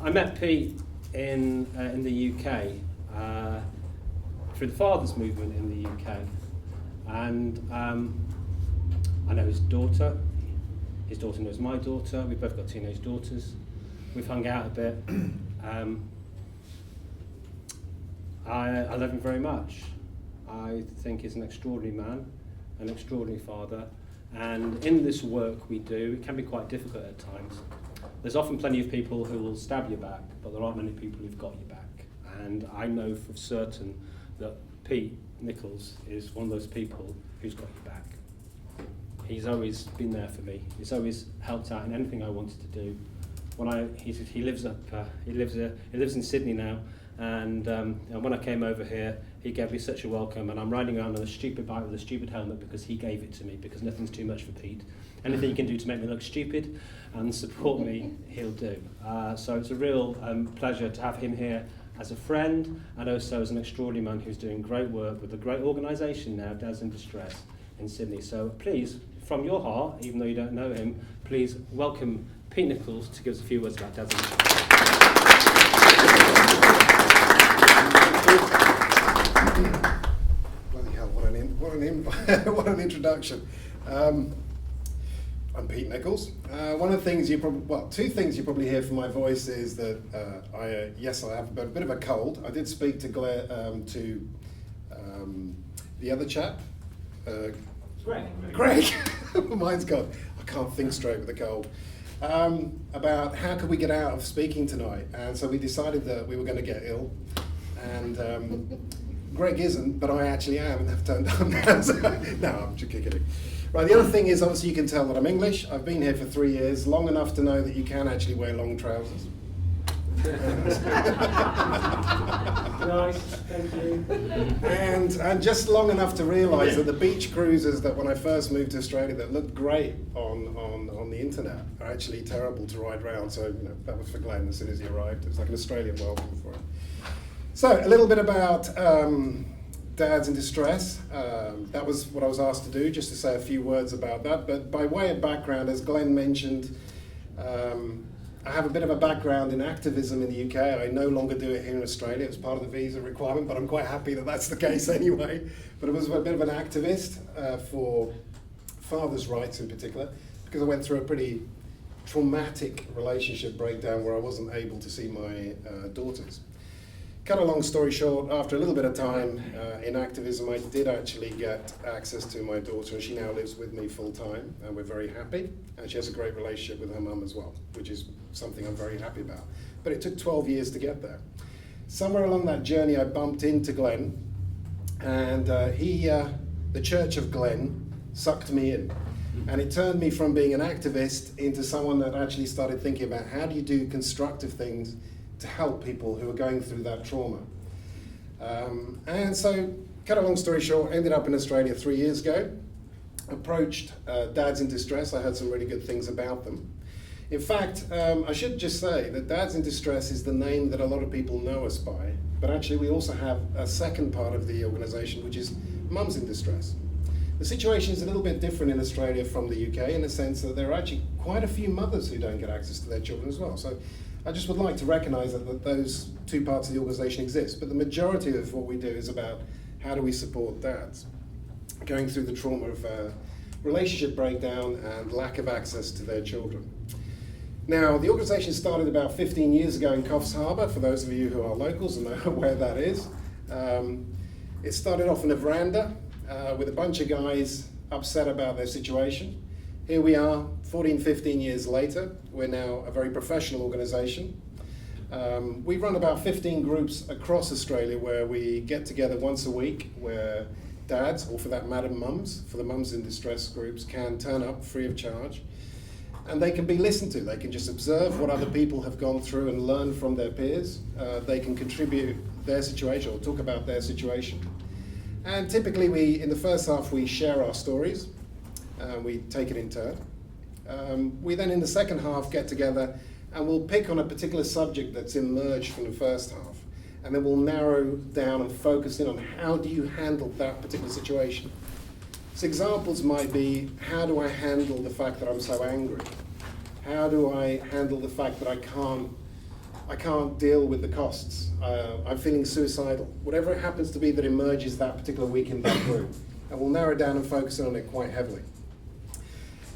I met Pete in the UK through the Fathers Movement in the UK, and I know his daughter. His daughter knows my daughter. We've both got teenage daughters. We've hung out a bit. I love him very much. I think he's an extraordinary man, an extraordinary father, and in this work we do, it can be quite difficult at times. There's often plenty of people who will stab you back, but there aren't many people who've got you back. And I know for certain that Pete Nicholls is one of those people who's got you back. He's always been there for me. He's always helped out in anything I wanted to do. When he lives in Sydney now, and when I came over here, he gave me such a welcome, and I'm riding around on a stupid bike with a stupid helmet because he gave it to me, because nothing's too much for Pete. Anything he can do to make me look stupid and support me, he'll do. So it's a real pleasure to have him here as a friend, and also as an extraordinary man who's doing great work with a great organisation now, Dads in Distress in Sydney. So please, from your heart, even though you don't know him, please welcome Pete Nicholls to give us a few words about Dads in Distress. Bloody hell, what an introduction. I'm Pete Nicholls. One of the things two things you probably hear from my voice is that I have a bit of a cold. I did speak to the other chap, Greg. Mine's gone. I can't think straight with a cold. About how could we get out of speaking tonight, and so we decided that we were going to get ill, and Greg isn't, but I actually am, and have turned down now. So, no, I'm just kidding. Right, the other thing is, obviously you can tell that I'm English. I've been here for 3 years, long enough to know that you can actually wear long trousers. Nice, thank you. And just long enough to realise that the beach cruises that when I first moved to Australia that looked great on the internet are actually terrible to ride round. So that was for Glenn as soon as he arrived. It was like an Australian welcome for him. So a little bit about Dads in Distress. That was what I was asked to do, just to say a few words about that. But by way of background, as Glenn mentioned, I have a bit of a background in activism in the UK. I no longer do it here in Australia. It's part of the visa requirement, but I'm quite happy that that's the case anyway. But I was a bit of an activist for fathers' rights in particular, because I went through a pretty traumatic relationship breakdown where I wasn't able to see my daughters. Cut a long story short, after a little bit of time in activism, I did actually get access to my daughter, and she now lives with me full time, and we're very happy. And she has a great relationship with her mum as well, which is something I'm very happy about. But it took 12 years to get there. Somewhere along that journey, I bumped into Glenn, and the Church of Glenn sucked me in. And it turned me from being an activist into someone that actually started thinking about how do you do constructive things to help people who are going through that trauma. And so, cut a long story short, ended up in Australia 3 years ago, approached Dads in Distress. I heard some really good things about them. In fact, I should just say that Dads in Distress is the name that a lot of people know us by, but actually we also have a second part of the organisation, which is Mums in Distress. The situation is a little bit different in Australia from the UK in the sense that there are actually quite a few mothers who don't get access to their children as well. So I just would like to recognise that those two parts of the organisation exist, but the majority of what we do is about how do we support dads going through the trauma of relationship breakdown and lack of access to their children. Now, the organisation started about 15 years ago in Coffs Harbour, for those of you who are locals and know where that is. It started off in a veranda with a bunch of guys upset about their situation. Here we are, 14, 15 years later. We're now a very professional organisation. We run about 15 groups across Australia where we get together once a week, where dads, or for that matter mums, for the Mums in Distress groups, can turn up free of charge. And they can be listened to. They can just observe what other people have gone through and learn from their peers. They can contribute their situation or talk about their situation. And typically in the first half, we share our stories. We take it in turn. We then in the second half get together and we'll pick on a particular subject that's emerged from the first half. And then we'll narrow down and focus in on how do you handle that particular situation. So examples might be, how do I handle the fact that I'm so angry? How do I handle the fact that I can't I can't deal with the costs. I'm feeling suicidal. Whatever it happens to be that emerges that particular week in that group. And we'll narrow down and focus on it quite heavily.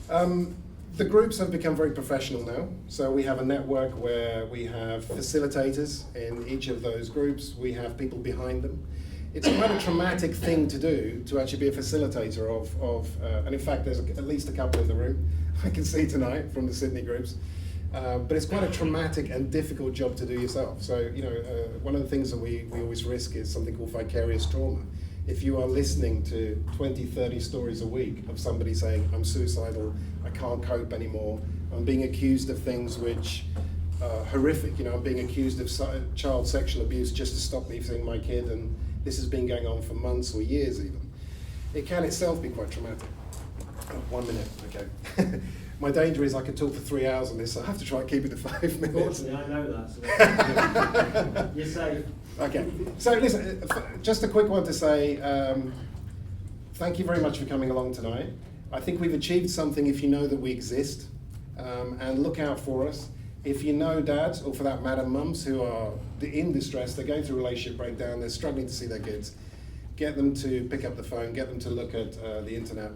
The groups have become very professional now. So we have a network where we have facilitators in each of those groups. We have people behind them. It's quite a traumatic thing to do, to actually be a facilitator and in fact there's at least a couple in the room I can see tonight from the Sydney groups. But it's quite a traumatic and difficult job to do yourself. So, one of the things that we always risk is something called vicarious trauma. If you are listening to 20, 30 stories a week of somebody saying, I'm suicidal, I can't cope anymore, I'm being accused of things which are horrific, I'm being accused of child sexual abuse just to stop me seeing my kid, and this has been going on for months or years even. It can itself be quite traumatic. Oh, 1 minute, okay. My danger is I could talk for 3 hours on this, so I have to try and keep it to 5 minutes. Unfortunately, I know that. So you're safe. Okay, so listen, just a quick one to say, thank you very much for coming along tonight. I think we've achieved something if you know that we exist, and look out for us. If you know dads, or for that matter mums, who are in distress, they're going through a relationship breakdown, they're struggling to see their kids, get them to pick up the phone, get them to look at the internet.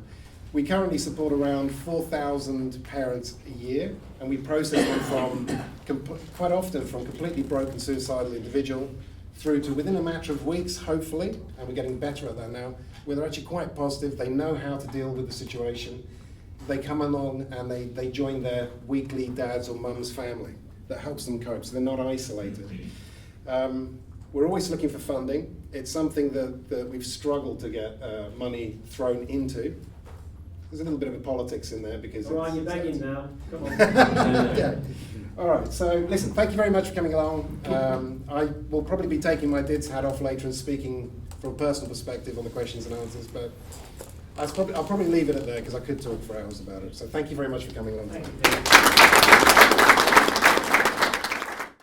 We currently support around 4,000 parents a year, and we process them quite often from completely broken suicidal individual through to within a matter of weeks, hopefully, and we're getting better at that now, where they're actually quite positive, they know how to deal with the situation, they come along and they join their weekly dad's or mum's family that helps them cope, so they're not isolated. We're always looking for funding. It's something that we've struggled to get money thrown into. There's a little bit of a politics in there because all right, you're begging now. Come on. Yeah. All right. So listen, thank you very much for coming along. I will probably be taking my DIDS hat off later and speaking from a personal perspective on the questions and answers, but I'll probably leave it at there because I could talk for hours about it. So thank you very much for coming along tonight.